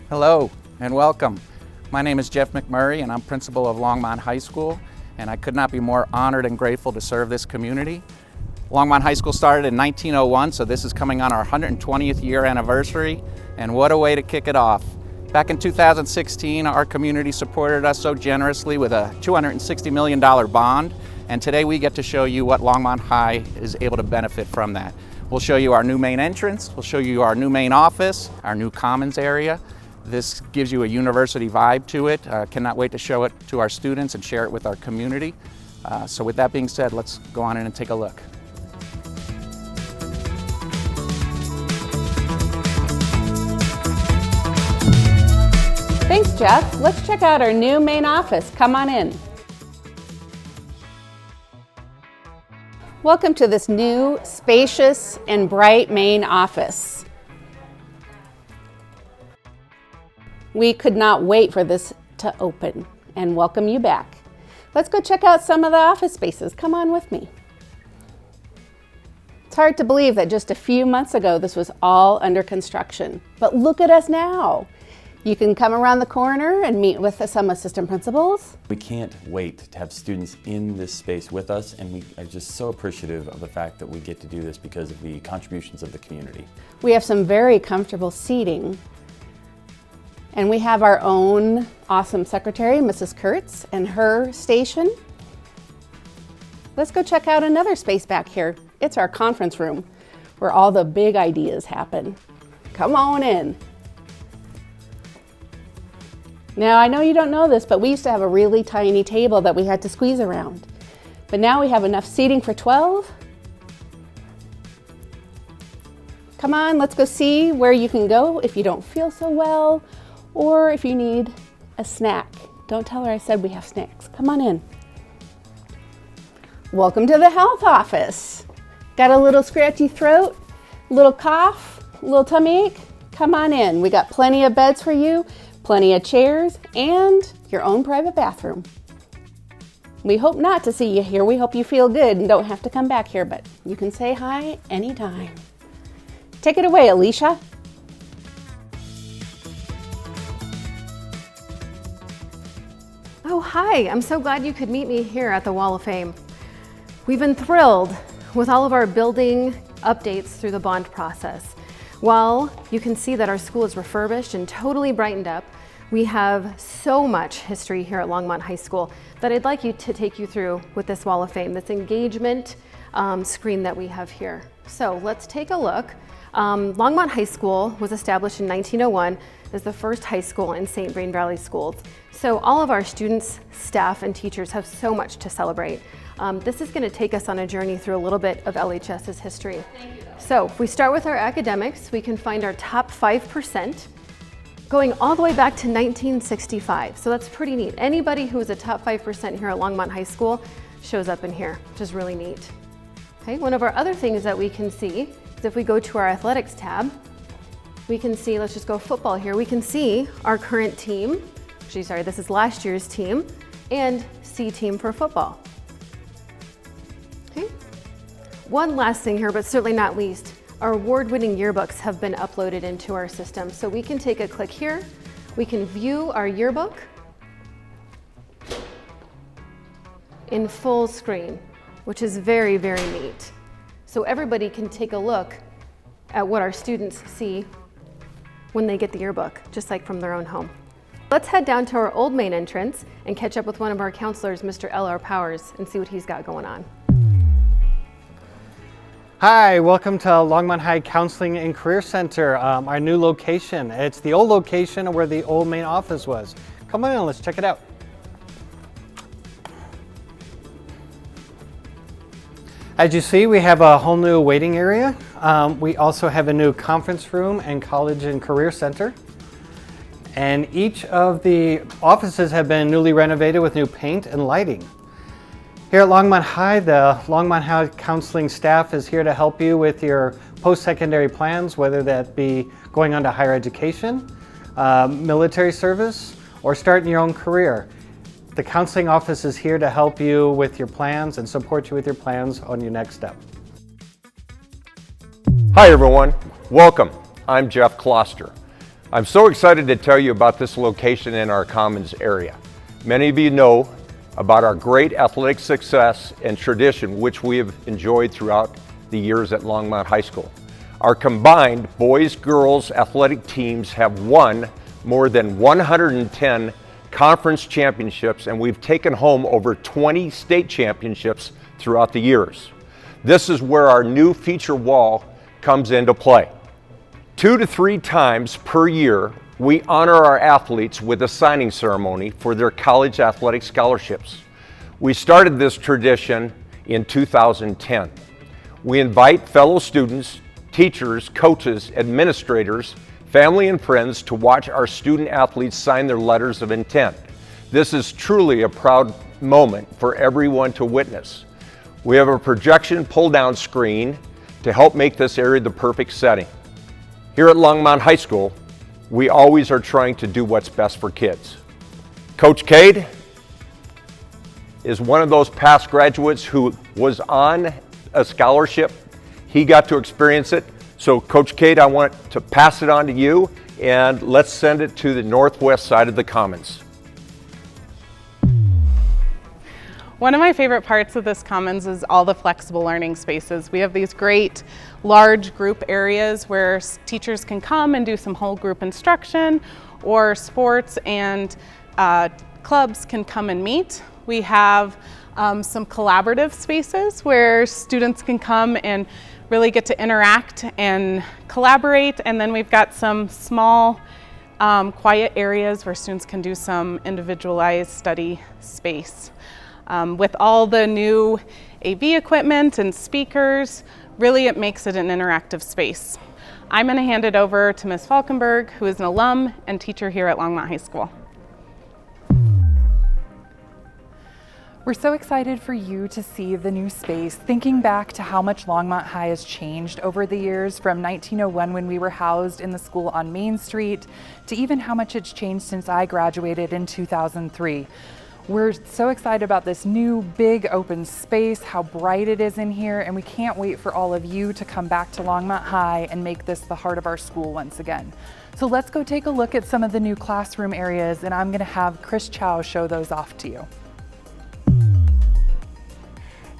Hello and welcome. My name is Jeff McMurray and I'm principal of Longmont High School, and I could not be more honored and grateful to serve this community. Longmont High School started in 1901, so this is coming on our 120th year anniversary, and what a way to kick it off. Back in 2016, our community supported us so generously with a $260 million bond, and today we get to show you what Longmont High is able to benefit from that. We'll show you our new main entrance, we'll show you our new main office, our new commons area. This gives you a university vibe to it. Cannot wait to show it to our students and share it with our community. So with that being said, let's go on in and take a look. Thanks, Jeff. Let's check out our new main office. Come on in. Welcome to this new, spacious, and bright main office. We could not wait for this to open and welcome you back. Let's go check out some of the office spaces. Come on with me. It's hard to believe that just a few months ago this was all under construction, but look at us now. You can come around the corner and meet with some assistant principals. We can't wait to have students in this space with us, and we are just so appreciative of the fact that we get to do this because of the contributions of the community. We have some very comfortable seating. And we have our own awesome secretary, Mrs. Kurtz, and her station. Let's go check out another space back here. It's our conference room where all the big ideas happen. Come on in. Now, I know you don't know this, but we used to have a really tiny table that we had to squeeze around. But now we have enough seating for 12. Come on, let's go see where you can go if you don't feel so well, or if you need a snack. Don't tell her I said we have snacks. Come on in. Welcome to the health office. Got a little scratchy throat, a little cough, a little tummy ache? Come on in. We got plenty of beds for you, plenty of chairs, and your own private bathroom. We hope not to see you here. We hope you feel good and don't have to come back here, but you can say hi anytime. Take it away, Alicia. Oh, hi. I'm so glad you could meet me here at the Wall of Fame. We've been thrilled with all of our building updates through the bond process. While you can see that our school is refurbished and totally brightened up, we have so much history here at Longmont High School that I'd like to take you through with this Wall of Fame, this engagement screen that we have here. So let's take a look. Longmont High School was established in 1901 as the first high school in St. Vrain Valley Schools. So all of our students, staff, and teachers have so much to celebrate. This is going to take us on a journey through a little bit of LHS's history. So if we start with our academics, we can find our top 5% going all the way back to 1965. So that's pretty neat. Anybody who is a top 5% here at Longmont High School shows up in here, which is really neat. Okay, one of our other things that we can see is if we go to our athletics tab, we can see, let's just go football here, we can see our current team, actually sorry, this is last year's team, and C team for football. Okay. One last thing here, but certainly not least, our award-winning yearbooks have been uploaded into our system. So we can take a click here, we can view our yearbook in full screen, which is very, very neat. So everybody can take a look at what our students see when they get the yearbook, just like from their own home. Let's head down to our old main entrance and catch up with one of our counselors, Mr. L.R. Powers, and see what he's got going on. Hi, welcome to Longmont High Counseling and Career Center, our new location. It's the old location where the old main office was. Come on in, let's check it out. As you see, we have a whole new waiting area. We also have a new conference room and college and career center. And each of the offices have been newly renovated with new paint and lighting. Here at Longmont High, the Longmont High counseling staff is here to help you with your post-secondary plans, whether that be going on to higher education, military service, or starting your own career. The counseling office is here to help you with your plans and support you with your plans on your next step. Hi everyone, welcome. I'm Jeff Kloster. I'm so excited to tell you about this location in our Commons area. Many of you know about our great athletic success and tradition which we have enjoyed throughout the years at Longmont High School. Our combined boys-girls athletic teams have won more than 110 conference championships, and we've taken home over 20 state championships throughout the years. This is where our new feature wall comes into play. 2 to 3 times per year, we honor our athletes with a signing ceremony for their college athletic scholarships. We started this tradition in 2010. We invite fellow students, teachers, coaches, administrators, family and friends to watch our student athletes sign their letters of intent. This is truly a proud moment for everyone to witness. We have a projection pull-down screen to help make this area the perfect setting. Here at Longmont High School, we always are trying to do what's best for kids. Coach Cade is one of those past graduates who was on a scholarship. He got to experience it. So Coach Cade, I want to pass it on to you, and let's send it to the northwest side of the Commons. One of my favorite parts of this Commons is all the flexible learning spaces. We have these great large group areas where teachers can come and do some whole group instruction, or sports and clubs can come and meet. We have some collaborative spaces where students can come and really get to interact and collaborate, and then we've got some small quiet areas where students can do some individualized study space. With all the new AV equipment and speakers, really it makes it an interactive space. I'm going to hand it over to Ms. Falkenberg, who is an alum and teacher here at Longmont High School. We're so excited for you to see the new space, thinking back to how much Longmont High has changed over the years, from 1901 when we were housed in the school on Main Street to even how much it's changed since I graduated in 2003. We're so excited about this new big open space, how bright it is in here, and we can't wait for all of you to come back to Longmont High and make this the heart of our school once again. So let's go take a look at some of the new classroom areas, and I'm going to have Chris Chow show those off to you.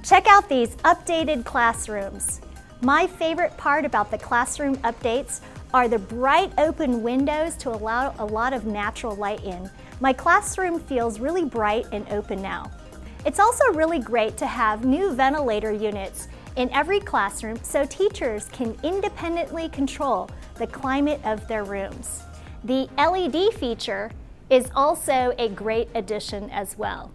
Check out these updated classrooms. My favorite part about the classroom updates are the bright open windows to allow a lot of natural light in. My classroom feels really bright and open now. It's also really great to have new ventilator units in every classroom so teachers can independently control the climate of their rooms. The LED feature is also a great addition as well.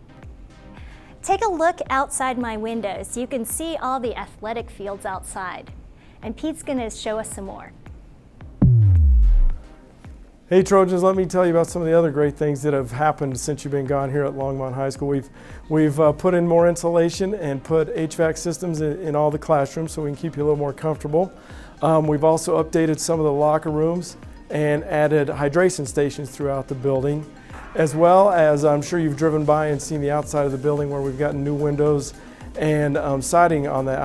Take a look outside my windows. You can see all the athletic fields outside. And Pete's gonna show us some more. Hey Trojans, let me tell you about some of the other great things that have happened since you've been gone here at Longmont High School. We've put in more insulation and put HVAC systems in all the classrooms so we can keep you a little more comfortable. We've also updated some of the locker rooms and added hydration stations throughout the building, as well as I'm sure you've driven by and seen the outside of the building where we've gotten new windows and siding on the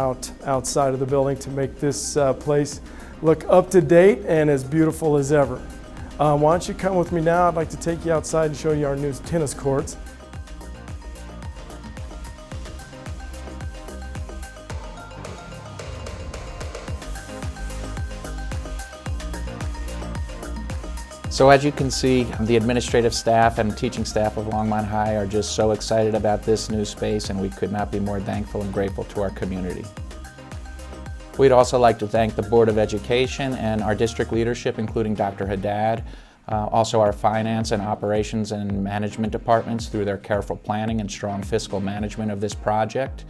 outside of the building to make this place look up to date and as beautiful as ever. Why don't you come with me now? I'd like to take you outside and show you our new tennis courts. So as you can see, the administrative staff and teaching staff of Longmont High are just so excited about this new space, and we could not be more thankful and grateful to our community. We'd also like to thank the Board of Education and our district leadership, including Dr. Haddad, also our finance and operations and management departments through their careful planning and strong fiscal management of this project.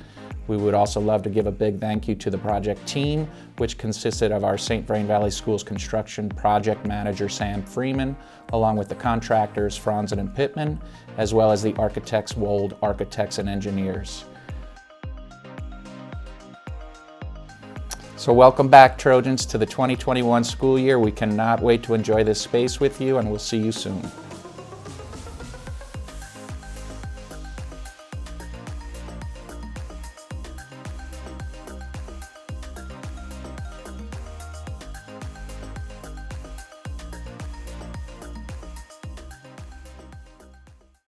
We would also love to give a big thank you to the project team, which consisted of our St. Vrain Valley Schools construction project manager, Sam Freeman, along with the contractors, Franzen and Pittman, as well as the architects, Wold Architects and Engineers. So welcome back, Trojans, to the 2021 school year. We cannot wait to enjoy this space with you, and we'll see you soon.